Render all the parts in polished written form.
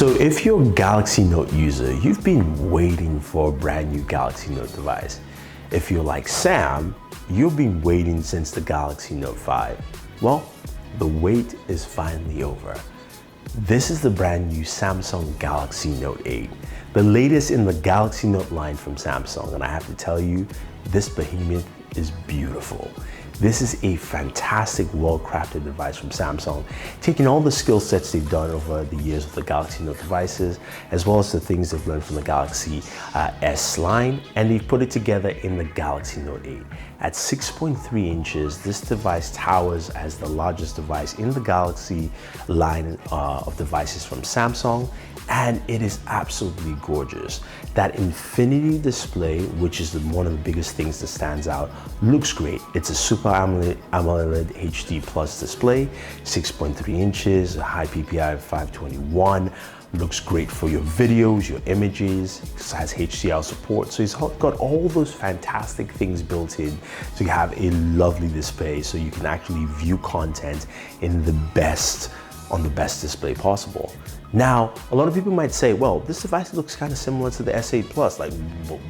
So if you're a Galaxy Note user, you've been waiting for a brand new Galaxy Note device. If you're like Sam, you've been waiting since the Galaxy Note 5. Well, the wait is finally over. This is the brand new Samsung Galaxy Note 8, the latest in the Galaxy Note line from Samsung, and I have to tell you, this behemoth is beautiful. This is a fantastic, well-crafted device from Samsung, taking all the skill sets they've done over the years with the Galaxy Note devices, as well as the things they've learned from the Galaxy S line, and they've put it together in the Galaxy Note 8. At 6.3 inches, this device towers as the largest device in the Galaxy line of devices from Samsung, and it is absolutely gorgeous. That infinity display, which is one of the biggest things that stands out, looks great. It's a Super AMOLED HD Plus display, 6.3 inches, a high PPI of 521, looks great for your videos, your images, it has HDR support, so it's got all those fantastic things built in to have a lovely display so you can actually view content in on the best display possible. Now, a lot of people might say, well, this device looks kind of similar to the S8 Plus. Like,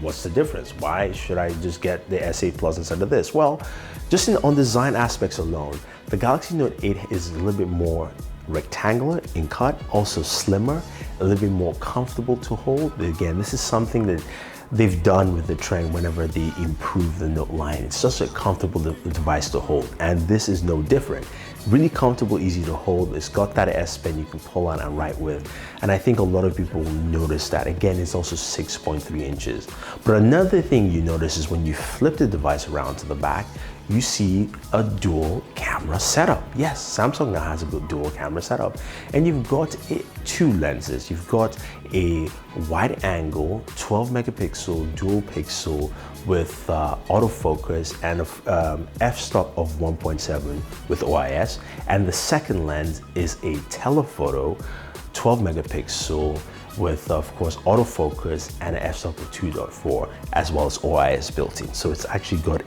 what's the difference? Why should I just get the S8 Plus instead of this? Well, just on design aspects alone, the Galaxy Note 8 is a little bit more rectangular in cut, also slimmer, a little bit more comfortable to hold. Again, this is something that they've done with the trend whenever they improve the Note line. It's such a comfortable device to hold, and this is no different. Really comfortable, easy to hold. It's got that S Pen you can pull out and write with, and I think a lot of people will notice that. Again, it's also 6.3 inches. But another thing you notice is when you flip the device around to the back, you see a dual camera setup. Yes, Samsung now has a dual camera setup, and you've got two lenses. You've got a wide angle 12 megapixel dual pixel with autofocus and a f-stop of 1.7 with OIS, and the second lens is a telephoto 12 megapixel with, of course, autofocus and an f-stop of 2.4 as well as OIS built in. So it's actually got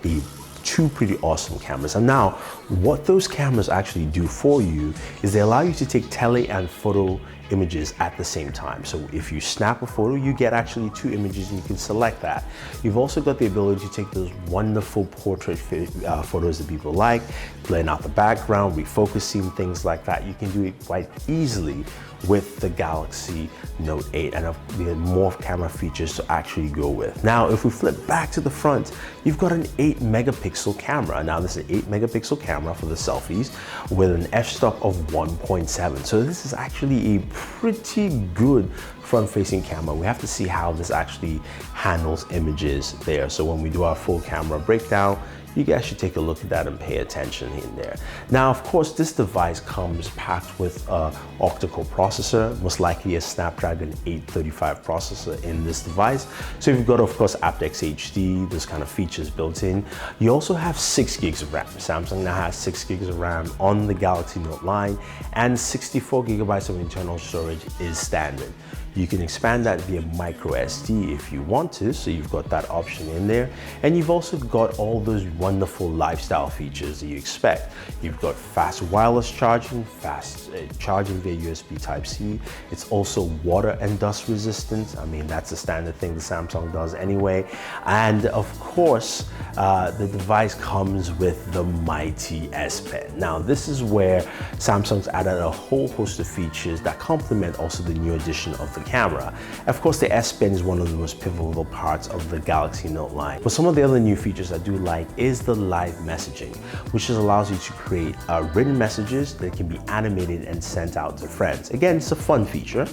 two pretty awesome cameras. And now, what those cameras actually do for you is they allow you to take tele and photo images at the same time. So if you snap a photo, you get actually two images and you can select that. You've also got the ability to take those wonderful portrait photos that people like, blend out the background, refocusing, things like that. You can do it quite easily with the Galaxy Note 8, and we have more camera features to actually go with. Now, if we flip back to the front, you've got an 8 megapixel camera. Now, this is an 8 megapixel camera for the selfies with an f-stop of 1.7. So this is actually a pretty good front-facing camera. We have to see how this actually handles images there. So when we do our full camera breakdown, you guys should take a look at that and pay attention in there. Now, of course, this device comes packed with an octa-core processor, most likely a Snapdragon 835 processor in this device. So you've got, of course, aptX HD, those kind of features built in. You also have 6 gigs of RAM. Samsung now has 6 gigs of RAM on the Galaxy Note line, and 64 gigabytes of internal storage is standard. You can expand that via micro SD if you want to, so you've got that option in there. And you've also got all those wonderful lifestyle features that you expect. You've got fast wireless charging, fast charging via USB Type-C. It's also water and dust resistant. I mean, that's a standard thing that Samsung does anyway. And of course, the device comes with the mighty S Pen. Now, this is where Samsung's added a whole host of features that complement also the new addition of the camera. Of course, the S Pen is one of the most pivotal parts of the Galaxy Note line. But some of the other new features I do like is the live messaging, which allows you to create written messages that can be animated and sent out to friends. Again, it's a fun feature,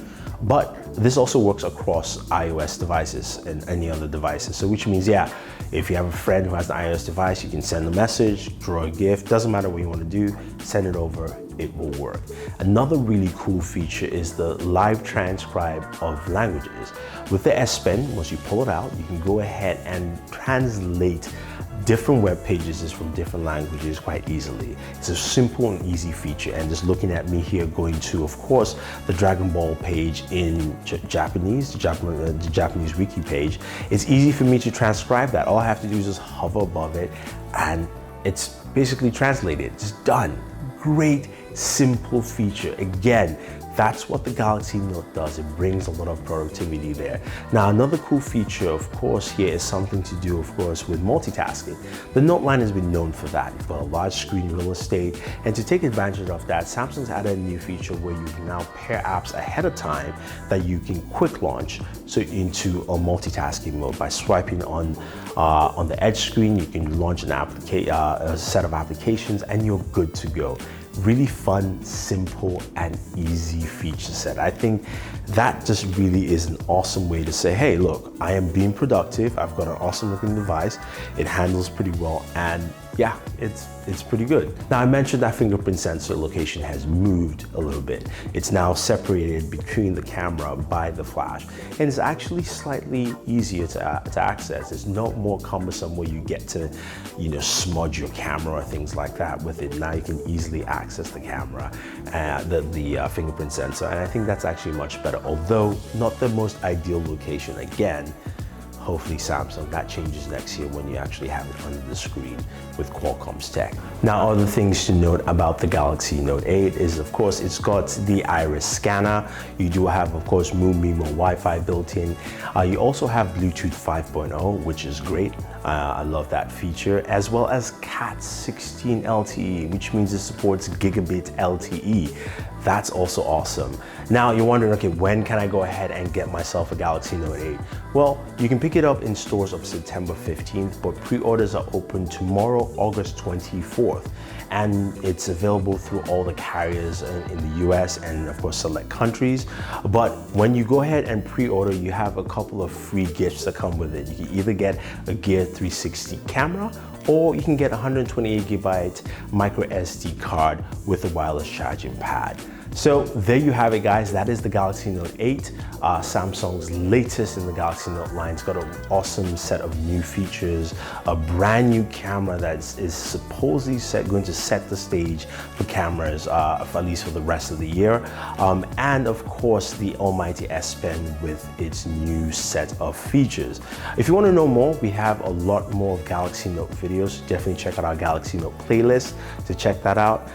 but this also works across iOS devices and any other devices. So which means, yeah, if you have a friend who has an iOS device, you can send a message, draw a GIF, doesn't matter what you want to do, send it over, it will work. Another really cool feature is the live transcribe of languages. With the S Pen, once you pull it out, you can go ahead and translate different web pages from different languages quite easily. It's a simple and easy feature, and just looking at me here going to, of course, the Dragon Ball page in Japanese, the Japanese wiki page, it's easy for me to transcribe that. All I have to do is just hover above it and it's basically translated, just done. Great, simple feature. Again, That's what the Galaxy Note does. It brings a lot of productivity there. Now, another cool feature, of course, here is something to do, of course, with multitasking. The Note line has been known for that. You've got a large screen real estate, and to take advantage of that, Samsung's added a new feature where you can now pair apps ahead of time that you can quick launch into a multitasking mode. By swiping on the edge screen, you can launch a set of applications, and you're good to go. Really fun, simple, and easy feature set. I think that just really is an awesome way to say, hey, look, I am being productive. I've got an awesome looking device. It handles pretty well, and yeah, it's pretty good. Now, I mentioned that fingerprint sensor location has moved a little bit. It's now separated between the camera by the flash, and it's actually slightly easier to access. It's not more cumbersome where you get to, smudge your camera or things like that with it. Now you can easily access the camera, the fingerprint sensor, and I think that's actually much better, although not the most ideal location. Again, hopefully Samsung, that changes next year when you actually have it under the screen with Qualcomm's tech. Now, other things to note about the Galaxy Note 8 is, of course, it's got the iris scanner. You do have, of course, MoonBeam or Wi-Fi built in. You also have Bluetooth 5.0, which is great. I love that feature, as well as Cat16 LTE, which means it supports gigabit LTE. That's also awesome. Now you're wondering, okay, when can I go ahead and get myself a Galaxy Note 8? Well, you can pick it up in stores of September 15th, but pre-orders are open tomorrow, August 24th. And it's available through all the carriers in the US and of course select countries. But when you go ahead and pre-order, you have a couple of free gifts that come with it. You can either get a Gear 360 camera, or you can get a 128GB micro SD card with a wireless charging pad. So there you have it, guys. That is the Galaxy Note 8, Samsung's latest in the Galaxy Note line. It's got an awesome set of new features, a brand new camera that is supposedly going to set the stage for cameras, at least for the rest of the year. And of course, the almighty S Pen with its new set of features. If you want to know more, we have a lot more Galaxy Note videos. Definitely check out our Galaxy Note playlist to check that out.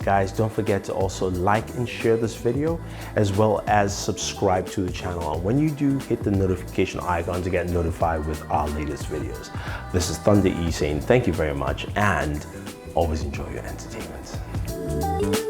Guys, don't forget to also like and share this video, as well as subscribe to the channel. And when you do, hit the notification icon to get notified with our latest videos. This is Thunder E saying thank you very much, and always enjoy your entertainment.